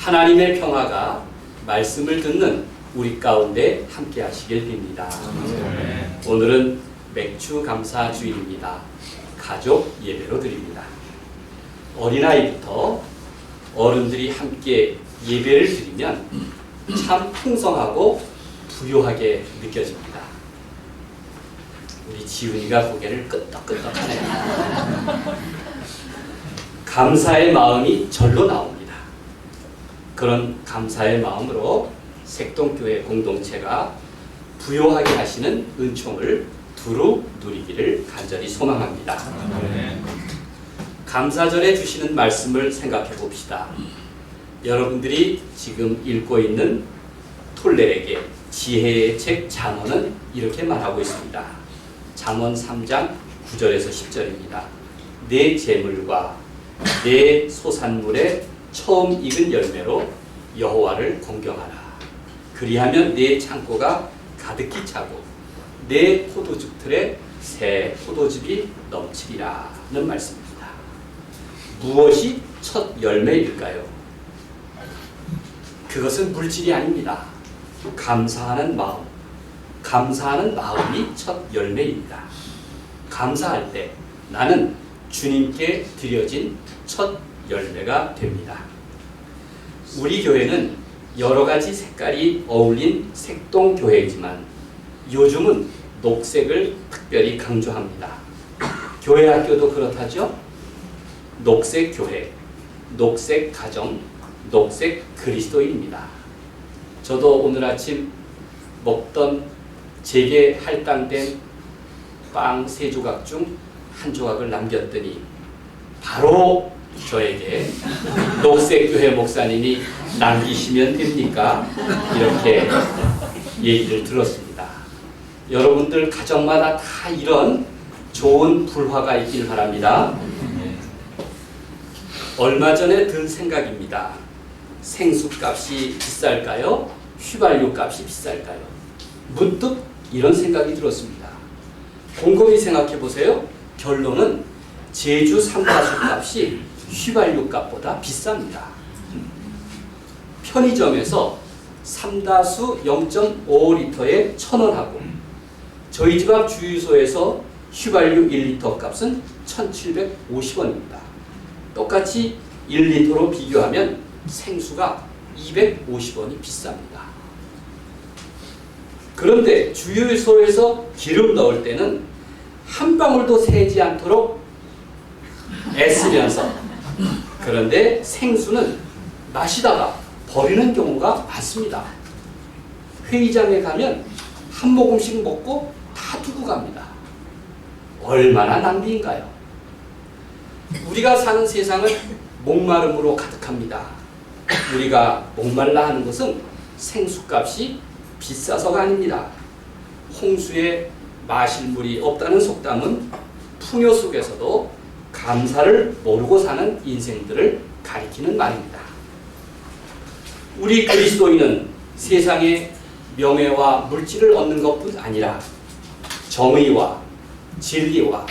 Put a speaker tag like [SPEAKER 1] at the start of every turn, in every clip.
[SPEAKER 1] 하나님의 평화가 말씀을 듣는 우리 가운데 함께 하시길 빕니다. 오늘은 맥주 감사 주일입니다. 가족 예배로 드립니다. 어린아이부터 어른들이 함께 예배를 드리면 참 풍성하고 부요하게 느껴집니다. 우리 지훈이가 고개를 끄덕끄덕하네요. 감사의 마음이 절로 나옵니다. 그런 감사의 마음으로 색동교회 공동체가 부요하게 하시는 은총을 두루 누리기를 간절히 소망합니다. 감사절에 주시는 말씀을 생각해 봅시다. 여러분들이 지금 읽고 있는 톨레에게 지혜의 책 잠언은 이렇게 말하고 있습니다. 잠언 3장 9절에서 10절입니다. 내 재물과 내 소산물의 처음 익은 열매로 여호와를 공경하라. 그리하면 내 창고가 가득히 차고 내 포도즙 틀에 새 포도즙이 넘치리라는 말씀입니다. 무엇이 첫 열매일까요? 그것은 물질이 아닙니다. 감사하는 마음, 감사하는 마음이 첫 열매입니다. 감사할 때 나는 주님께 드려진 첫 열매가 됩니다. 우리 교회는 여러 가지 색깔이 어울린 색동교회이지만 요즘은 녹색을 특별히 강조합니다. 교회 학교도 그렇다죠? 녹색 교회, 녹색 가정, 녹색 그리스도인입니다. 저도 오늘 아침 먹던 제게 할당된 빵 3조각 중 1조각을 남겼더니 바로 저에게 녹색교회 목사님이 남기시면 됩니까? 이렇게 얘기를 들었습니다. 여러분들 가정마다 다 이런 좋은 불화가 있길 바랍니다. 얼마 전에 든 생각입니다. 생수값이 비쌀까요? 휘발유값이 비쌀까요? 문득 이런 생각이 들었습니다. 곰곰이 생각해 보세요. 결론은 제주 삼다수 값이 휘발유 값보다 비쌉니다. 편의점에서 삼다수 0.5리터에 1,000원하고 저희 집 앞 주유소에서 휘발유 1리터 값은 1,750원입니다. 똑같이 1리터로 비교하면 생수가 250원이 비쌉니다. 그런데 주유소에서 기름 넣을 때는 한 방울도 새지 않도록 애쓰면서, 그런데 생수는 마시다가 버리는 경우가 많습니다. 회의장에 가면 한 모금씩 먹고 다 두고 갑니다. 얼마나 낭비인가요? 우리가 사는 세상은 목마름으로 가득합니다. 우리가 목말라 하는 것은 생수값이 비싸서가 아닙니다. 홍수에 마실 물이 없다는 속담은 풍요 속에서도 감사를 모르고 사는 인생들을 가리키는 말입니다. 우리 그리스도인은 세상에 명예와 물질을 얻는 것뿐 아니라 정의와 진리와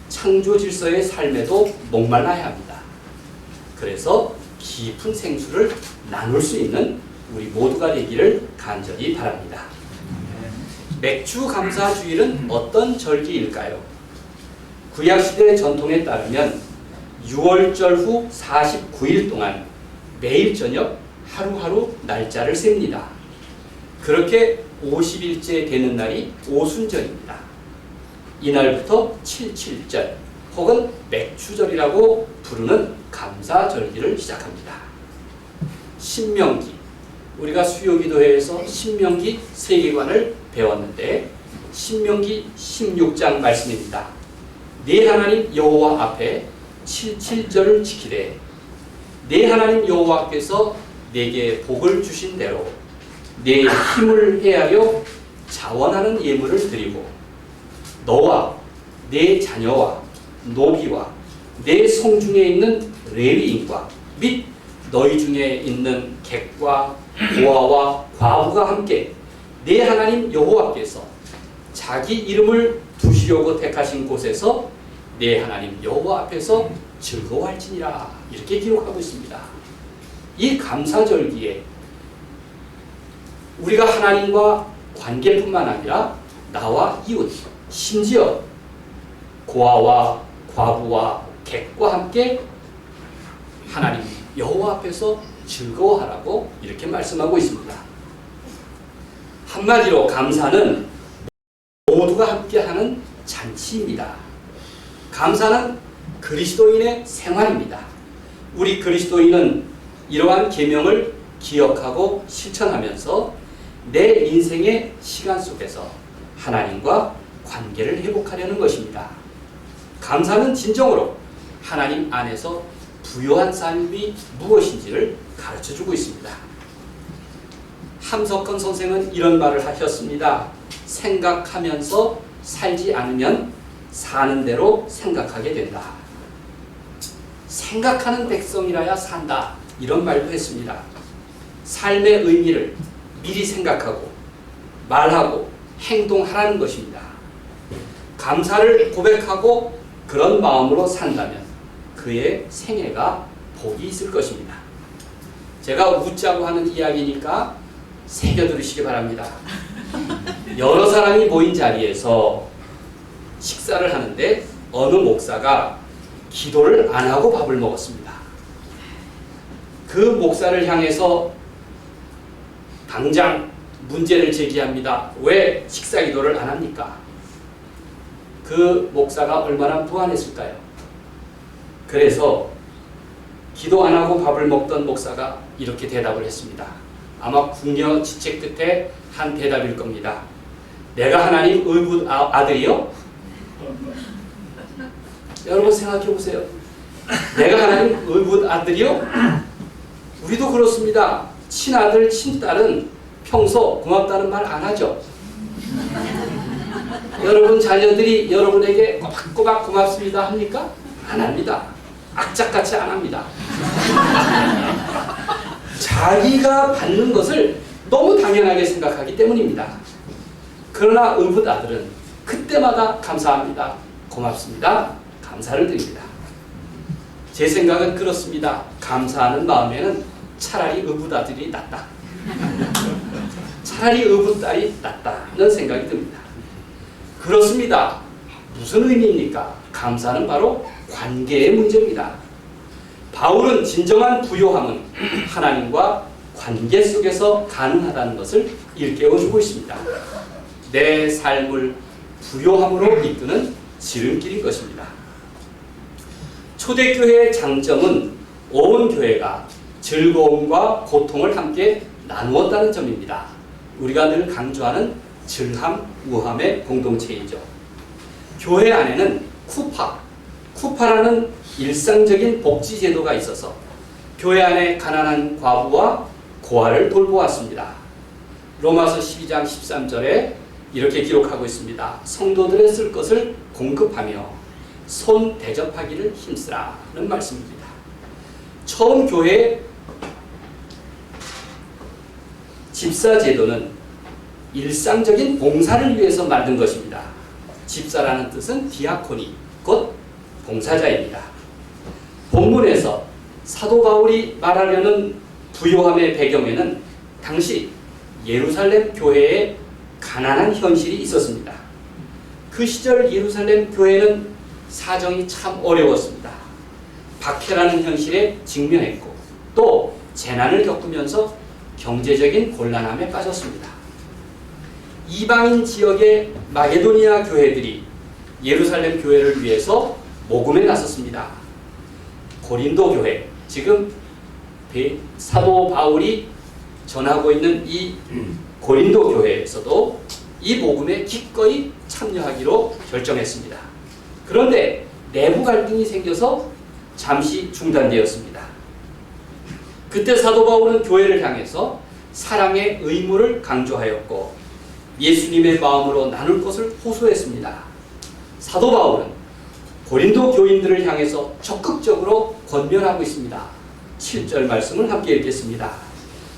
[SPEAKER 1] 창조 질서의 삶에도 목말라야 합니다. 그래서 깊은 생수를 나눌 수 있는 우리 모두가 되기를 간절히 바랍니다. 맥주 감사 주일은 어떤 절기일까요? 구약시대 전통에 따르면 6월절 후 49일 동안 매일 저녁 하루하루 날짜를 셉니다. 그렇게 50일째 되는 날이 오순절입니다. 이날부터 77절 혹은 맥주절이라고 부르는 감사절기를 시작합니다. 신명기, 우리가 수요기도회에서 신명기 세계관을 배웠는데 신명기 16장 말씀입니다. 네 하나님 여호와 앞에 77절을 지키되 네 하나님 여호와께서 내게 복을 주신 대로 내 힘을 헤아려 자원하는 예물을 드리고 너와 내 자녀와 노비와 내 성중에 있는 레위인과 및 너희 중에 있는 객과 고아와 과부가 함께 내 하나님 여호와께서 자기 이름을 두시려고 택하신 곳에서 내 하나님 여호와 앞에서 즐거워할지니라, 이렇게 기록하고 있습니다. 이 감사절기에 우리가 하나님과 관계뿐만 아니라 나와 이웃, 심지어 고아와 과부와 객과 함께 하나님 여호와 앞에서 즐거워하라고 이렇게 말씀하고 있습니다. 한마디로 감사는 모두가 함께하는 잔치입니다. 감사는 그리스도인의 생활입니다. 우리 그리스도인은 이러한 계명을 기억하고 실천하면서 내 인생의 시간 속에서 하나님과 관계를 회복하려는 것입니다. 감사는 진정으로 하나님 안에서 부요한 삶이 무엇인지를 가르쳐주고 있습니다. 함석헌 선생은 이런 말을 하셨습니다. 생각하면서 살지 않으면 사는 대로 생각하게 된다. 생각하는 백성이라야 산다. 이런 말도 했습니다. 삶의 의미를 미리 생각하고 말하고 행동하라는 것입니다. 감사를 고백하고 그런 마음으로 산다면 그의 생애가 복이 있을 것입니다. 제가 웃자고 하는 이야기니까 새겨 들으시기 바랍니다. 여러 사람이 모인 자리에서 식사를 하는데 어느 목사가 기도를 안 하고 밥을 먹었습니다. 그 목사를 향해서 당장 문제를 제기합니다. 왜 식사 기도를 안 합니까? 그 목사가 얼마나 불안했을까요? 그래서 기도 안 하고 밥을 먹던 목사가 이렇게 대답을 했습니다. 아마 궁녀 지책 끝에 한 대답일 겁니다. 내가 하나님 의붓 아들이요? 여러분 생각해 보세요. 내가 하나님 의붓 아들이요? 우리도 그렇습니다. 친아들, 친딸은 평소 고맙다는 말 안 하죠. 여러분 자녀들이 여러분에게 꼬박꼬박 고맙습니다 합니까? 안 합니다. 악착같이 안 합니다. 자기가 받는 것을 너무 당연하게 생각하기 때문입니다. 그러나 의붓 아들은 그때마다 감사합니다. 고맙습니다. 감사를 드립니다. 제 생각은 그렇습니다. 감사하는 마음에는 차라리 의붓 아들이 낫다. 차라리 의붓 딸이 낫다는 생각이 듭니다. 그렇습니다. 무슨 의미입니까? 감사는 바로 관계의 문제입니다. 바울은 진정한 부요함은 하나님과 관계 속에서 가능하다는 것을 일깨워주고 있습니다. 내 삶을 부요함으로 이끄는 지름길인 것입니다. 초대교회의 장점은 온 교회가 즐거움과 고통을 함께 나누었다는 점입니다. 우리가 늘 강조하는 즐함, 우함의 공동체이죠. 교회 안에는 쿠파라는 일상적인 복지 제도가 있어서 교회 안에 가난한 과부와 고아를 돌보았습니다. 로마서 12장 13절에 이렇게 기록하고 있습니다. 성도들의 쓸 것을 공급하며 손 대접하기를 힘쓰라는 말씀입니다. 처음 교회 집사 제도는 일상적인 봉사를 위해서 만든 것입니다. 집사라는 뜻은 디아코니, 곧 봉사자입니다. 본문에서 사도 바울이 말하려는 부요함의 배경에는 당시 예루살렘 교회의 가난한 현실이 있었습니다. 그 시절 예루살렘 교회는 사정이 참 어려웠습니다. 박해라는 현실에 직면했고 또 재난을 겪으면서 경제적인 곤란함에 빠졌습니다. 이방인 지역의 마게도니아 교회들이 예루살렘 교회를 위해서 모금에 나섰습니다. 고린도 교회, 지금 사도 바울이 전하고 있는 이 고린도 교회에서도 이 모금에 기꺼이 참여하기로 결정했습니다. 그런데 내부 갈등이 생겨서 잠시 중단되었습니다. 그때 사도 바울은 교회를 향해서 사랑의 의무를 강조하였고 예수님의 마음으로 나눌 것을 호소했습니다. 사도 바울은 고린도 교인들을 향해서 적극적으로 권면하고 있습니다. 7절 말씀을 함께 읽겠습니다.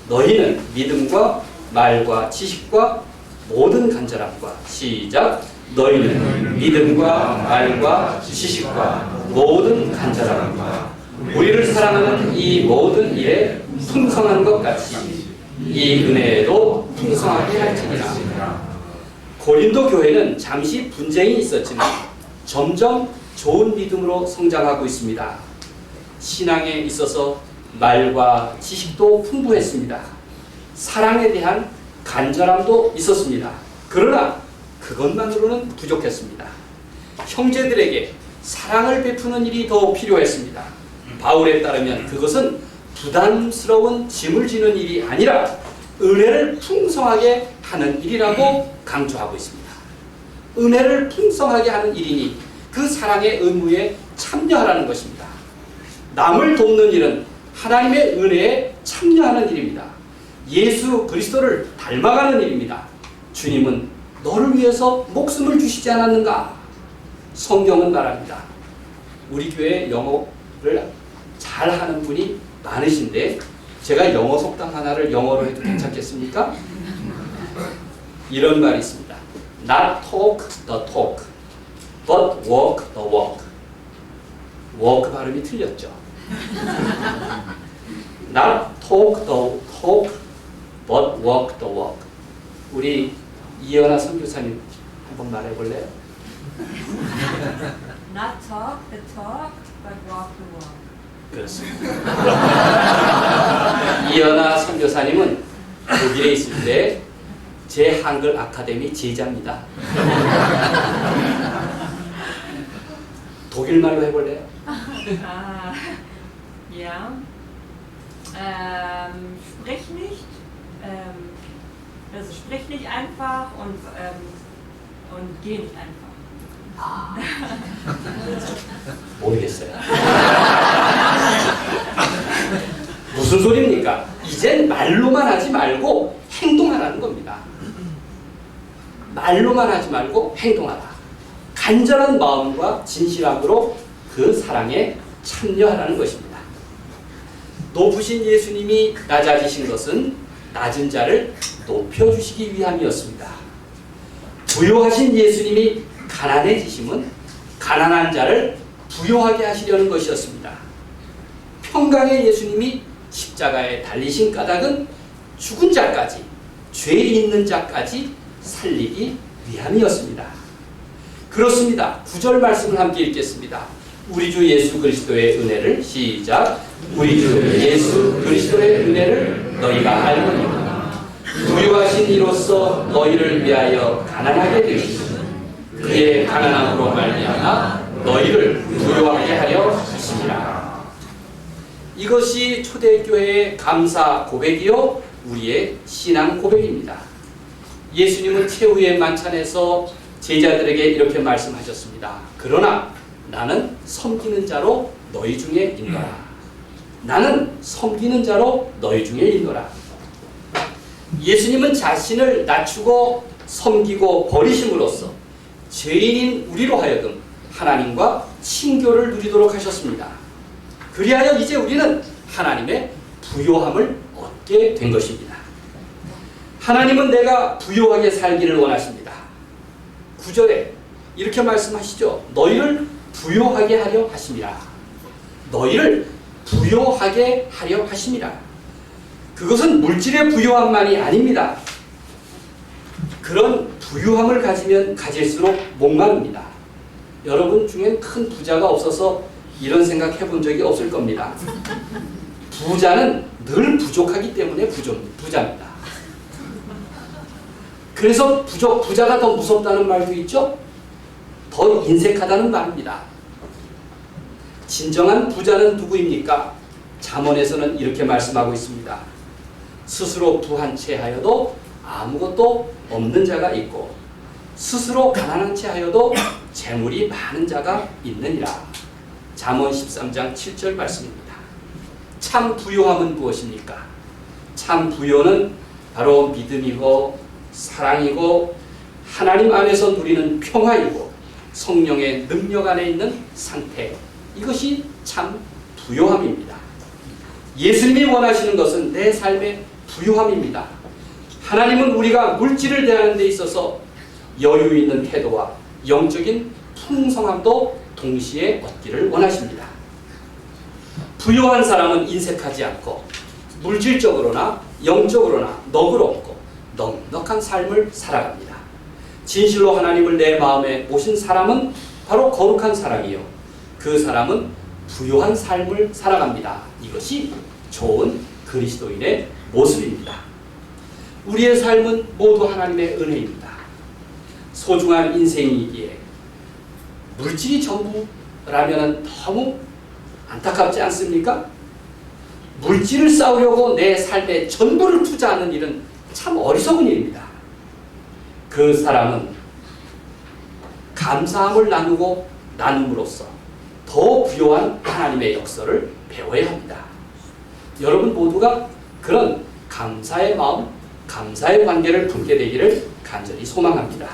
[SPEAKER 1] 너희는 믿음과 말과 지식과 모든 간절함과 시작. 너희는 믿음과 말과 지식과 모든 간절함과 우리를 사랑하는 이 모든 일에 풍성한 것 같이 이 은혜도 풍성하게 할지니라. 고린도 교회는 잠시 분쟁이 있었지만 점점 좋은 믿음으로 성장하고 있습니다. 신앙에 있어서 말과 지식도 풍부했습니다. 사랑에 대한 간절함도 있었습니다. 그러나 그것만으로는 부족했습니다. 형제들에게 사랑을 베푸는 일이 더 필요했습니다. 바울에 따르면 그것은 부담스러운 짐을 지는 일이 아니라 은혜를 풍성하게 하는 일이라고 강조하고 있습니다. 은혜를 풍성하게 하는 일이니 그 사랑의 의무에 참여하라는 것입니다. 남을 돕는 일은 하나님의 은혜에 참여하는 일입니다. 예수 그리스도를 닮아가는 일입니다. 주님은 너를 위해서 목숨을 주시지 않았는가? 성경은 말합니다. 우리 교회 영어를 잘하는 분이 많으신데 제가 영어 속담 하나를 영어로 해도 괜찮겠습니까? 이런 말이 있습니다. Not talk the talk, but walk the walk. walk 발음이 틀렸죠. Not talk the talk, but walk the walk. 우리 이연아 선교사님 한번 말해볼래요?
[SPEAKER 2] Not talk the talk, but walk the walk.
[SPEAKER 1] 그렇습니다. 이연아 선교사님은 독일에 있을 때 제 한글 아카데미 제자입니다. 독일말로 해볼래요?
[SPEAKER 2] Ja. Sprich nicht. Also sprich nicht einfach und geh nicht einfach.
[SPEAKER 1] 모르겠어요. 무슨 소리입니까? 이젠 말로만 하지 말고 행동하라는 겁니다. 말로만 하지 말고 행동하라. 간절한 마음과 진실함으로 그 사랑에 참여하라는 것입니다. 높으신 예수님이 낮아지신 것은 낮은 자를 높여주시기 위함이었습니다. 부요하신 예수님이 가난해지심은 가난한 자를 부요하게 하시려는 것이었습니다. 평강의 예수님이 십자가에 달리신 까닭은 죽은 자까지, 죄 있는 자까지 살리기 위함이었습니다. 그렇습니다. 9절 말씀을 함께 읽겠습니다. 우리 주 예수 그리스도의 은혜를 시작. 우리 주 예수 그리스도의 은혜를 너희가 알거니와 부요하신 이로써 너희를 위하여 가난하게 되시니 그의 가난함으로 말미암아 너희를 부요하게 하려 하심이라. 이것이 초대교회의 감사 고백이요 우리의 신앙 고백입니다. 예수님은 최후의 만찬에서 제자들에게 이렇게 말씀하셨습니다. 그러나 나는 섬기는 자로 너희 중에 있노라. 나는 섬기는 자로 너희 중에 있노라. 예수님은 자신을 낮추고 섬기고 버리심으로써 죄인인 우리로 하여금 하나님과 친교를 누리도록 하셨습니다. 그리하여 이제 우리는 하나님의 부요함을 얻게 된 것입니다. 하나님은 내가 부요하게 살기를 원하십니다. 9절에 이렇게 말씀하시죠. 너희를 부요하게 하려 하심이라. 너희를 부요하게 하려 하심이라. 그것은 물질의 부요함만이 아닙니다. 그런 부유함을 가지면 가질수록 목마릅니다. 여러분 중엔 큰 부자가 없어서 이런 생각 해본 적이 없을 겁니다. 부자는 늘 부족하기 때문에 부자입니다. 그래서 부자가 더 무섭다는 말도 있죠? 더 인색하다는 말입니다. 진정한 부자는 누구입니까? 잠언에서는 이렇게 말씀하고 있습니다. 스스로 부한 채 하여도 아무것도 없는 자가 있고 스스로 가난한 채 하여도 재물이 많은 자가 있느니라. 잠언 13장 7절 말씀입니다. 참 부요함은 무엇입니까? 참 부요는 바로 믿음이고 사랑이고 하나님 안에서 누리는 평화이고 성령의 능력 안에 있는 상태, 이것이 참 부요함입니다. 예수님이 원하시는 것은 내 삶의 부요함입니다. 하나님은 우리가 물질을 대하는 데 있어서 여유 있는 태도와 영적인 풍성함도 동시에 얻기를 원하십니다. 부요한 사람은 인색하지 않고 물질적으로나 영적으로나 너그럽고 넉넉한 삶을 살아갑니다. 진실로 하나님을 내 마음에 모신 사람은 바로 거룩한 사람이요, 그 사람은 부요한 삶을 살아갑니다. 이것이 좋은 그리스도인의 모습입니다. 우리의 삶은 모두 하나님의 은혜입니다. 소중한 인생이기에 물질이 전부라면 너무 안타깝지 않습니까? 물질을 쌓으려고 내 삶의 전부를 투자하는 일은 참 어리석은 일입니다. 그 사람은 감사함을 나눔으로써 더 부요한 하나님의 역사를 배워야 합니다. 여러분 모두가 그런 감사의 마음, 감사의 관계를 품게 되기를 간절히 소망합니다.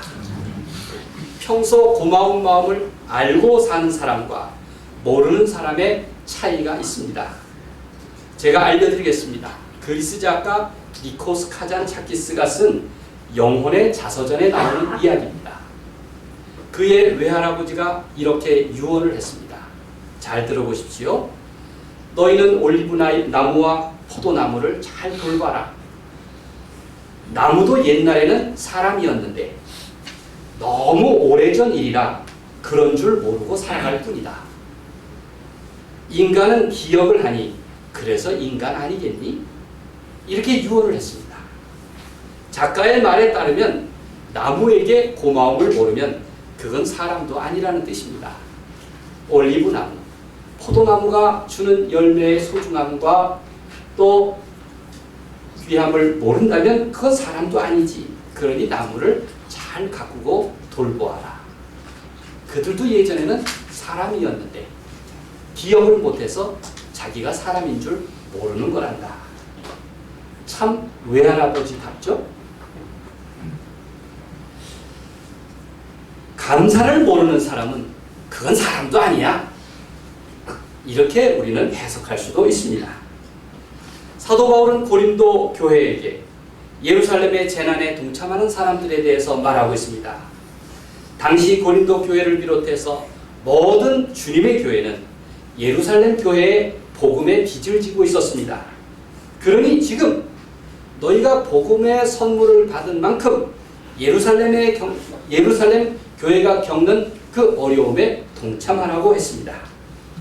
[SPEAKER 1] 평소 고마운 마음을 알고 사는 사람과 모르는 사람의 차이가 있습니다. 제가 알려드리겠습니다. 그리스 작가 니코스 카잔차키스가 쓴 영혼의 자서전에 나오는 이야기입니다. 그의 외할아버지가 이렇게 유언을 했습니다. 잘 들어보십시오. 너희는 올리브 나무와 포도나무를 잘 돌봐라. 나무도 옛날에는 사람이었는데 너무 오래전 일이라 그런 줄 모르고 살아갈 뿐이다. 인간은 기억을 하니 그래서 인간 아니겠니? 이렇게 유언을 했습니다. 작가의 말에 따르면 나무에게 고마움을 모르면 그건 사람도 아니라는 뜻입니다. 올리브 나무, 포도나무가 주는 열매의 소중함과 또 귀함을 모른다면 그건 사람도 아니지. 그러니 나무를 잘 가꾸고 돌보아라. 그들도 예전에는 사람이었는데 기억을 못해서 자기가 사람인 줄 모르는 거란다. 참 외할아버지답죠? 감사를 모르는 사람은 그건 사람도 아니야. 이렇게 우리는 해석할 수도 있습니다. 사도 바울은 고린도 교회에게 예루살렘의 재난에 동참하는 사람들에 대해서 말하고 있습니다. 당시 고린도 교회를 비롯해서 모든 주님의 교회는 예루살렘 교회의 복음의 빚을 지고 있었습니다. 그러니 지금 너희가 복음의 선물을 받은 만큼 예루살렘 교회가 겪는 그 어려움에 동참하라고 했습니다.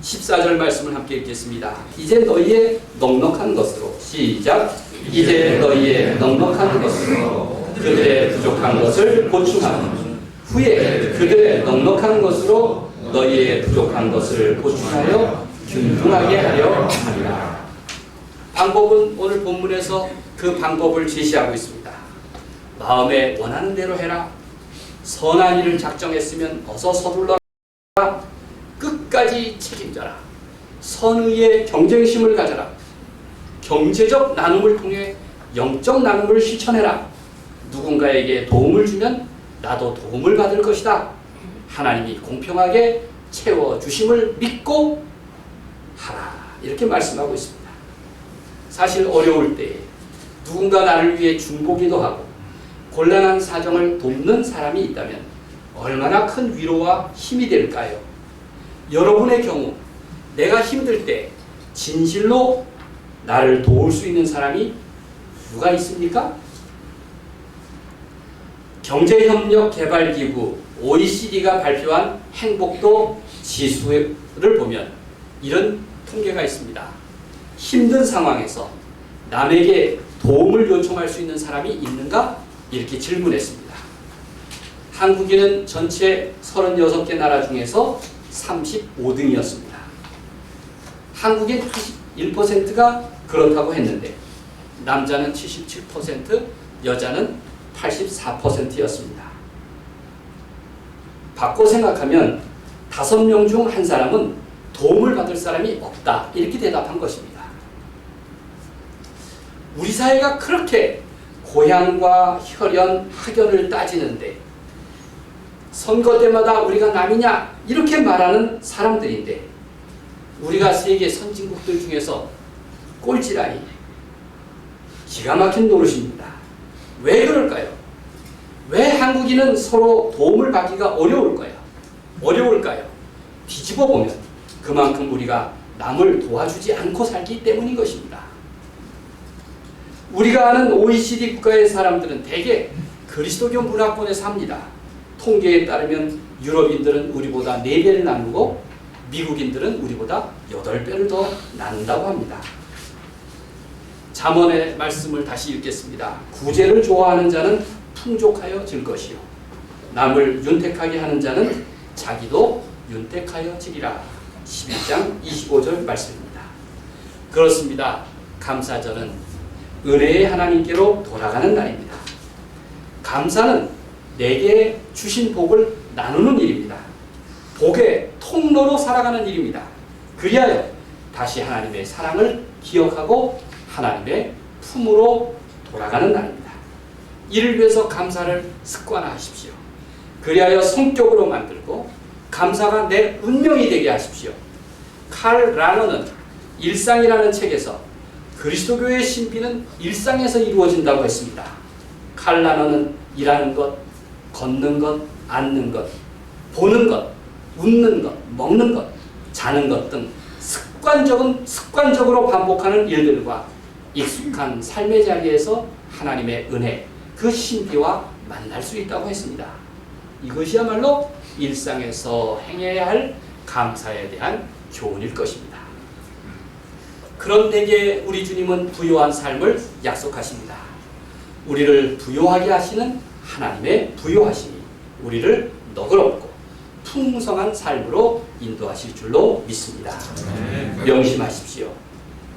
[SPEAKER 1] 14절 말씀을 함께 읽겠습니다. 이제 너희의 넉넉한 것으로, 시작. 이제 너희의 넉넉한 것으로 그들의 부족한 것을 보충하고 후에 그들의 넉넉한 것으로 너희의 부족한 것을 보충하여 균등하게 하려 합니다. 방법은 오늘 본문에서 그 방법을 제시하고 있습니다. 마음에 원하는 대로 해라. 선한 일을 작정했으면 어서 서둘러라. 끝까지 책임져라. 선의의 경쟁심을 가져라. 경제적 나눔을 통해 영적 나눔을 실천해라. 누군가에게 도움을 주면 나도 도움을 받을 것이다. 하나님이 공평하게 채워주심을 믿고 하라. 이렇게 말씀하고 있습니다. 사실 어려울 때 누군가 나를 위해 중보기도 하고 곤란한 사정을 돕는 사람이 있다면 얼마나 큰 위로와 힘이 될까요? 여러분의 경우 내가 힘들 때 진실로 나를 도울 수 있는 사람이 누가 있습니까? 경제협력개발기구 OECD가 발표한 행복도 지수를 보면 이런 통계가 있습니다. 힘든 상황에서 남에게 도움을 요청할 수 있는 사람이 있는가? 이렇게 질문했습니다. 한국인은 전체 36개 나라 중에서 35등이었습니다. 한국인 81%가 그렇다고 했는데 남자는 77%, 여자는 84%였습니다. 바꿔 생각하면 5명 중 한 사람은 도움을 받을 사람이 없다. 이렇게 대답한 것입니다. 우리 사회가 그렇게 고향과 혈연, 학연을 따지는데 선거 때마다 우리가 남이냐 이렇게 말하는 사람들인데 우리가 세계 선진국들 중에서 꼴찌라니 기가 막힌 노릇입니다. 왜 그럴까요? 왜 한국인은 서로 도움을 받기가 어려울까요? 뒤집어 보면 그만큼 우리가 남을 도와주지 않고 살기 때문인 것입니다. 우리가 아는 OECD 국가의 사람들은 대개 그리스도교 문화권에 삽니다. 통계에 따르면 유럽인들은 우리보다 4배를 나누고 미국인들은 우리보다 8배를 더 나눈다고 합니다. 잠언의 말씀을 다시 읽겠습니다. 구제를 좋아하는 자는 풍족하여질 것이요 남을 윤택하게 하는 자는 자기도 윤택하여지리라. 11장 25절 말씀입니다. 그렇습니다. 감사절은 은혜의 하나님께로 돌아가는 날입니다. 감사는 내게 주신 복을 나누는 일입니다. 복의 통로로 살아가는 일입니다. 그리하여 다시 하나님의 사랑을 기억하고 하나님의 품으로 돌아가는 날입니다. 이를 위해서 감사를 습관화하십시오. 그리하여 성격으로 만들고 감사가 내 운명이 되게 하십시오. 칼 라너는 일상이라는 책에서 그리스도교의 신비는 일상에서 이루어진다고 했습니다. 칼 라너는 일하는 것, 걷는 것, 앉는 것, 보는 것, 웃는 것, 먹는 것, 자는 것 등 습관적으로 반복하는 일들과 익숙한 삶의 자리에서 하나님의 은혜, 그 신비와 만날 수 있다고 했습니다. 이것이야말로 일상에서 행해야 할 감사에 대한 교훈일 것입니다. 그런 때에 우리 주님은 부요한 삶을 약속하십니다. 우리를 부요하게 하시는 하나님의 부요하심이 우리를 너그럽고 풍성한 삶으로 인도하실 줄로 믿습니다. 명심하십시오.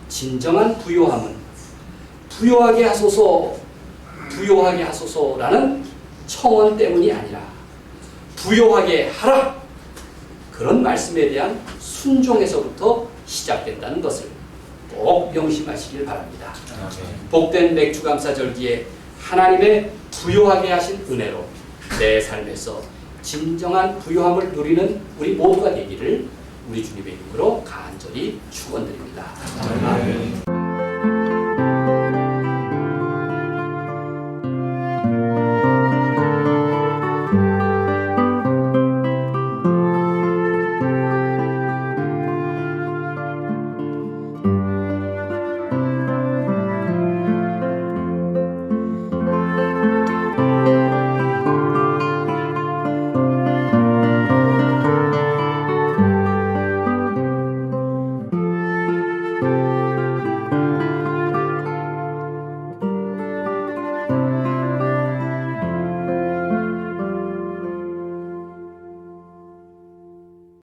[SPEAKER 1] 진정한 부요함은 부요하게 하소서, 부요하게 하소서라는 청원 때문이 아니라 부요하게 하라! 그런 말씀에 대한 순종에서부터 시작된다는 것을 꼭 명심하시길 바랍니다. 복된 맥주감사절기에 하나님의 부요하게 하신 은혜로 내 삶에서 진정한 부요함을 누리는 우리 모두가 되기를 우리 주님의 이름으로 간절히 축원드립니다. 아멘.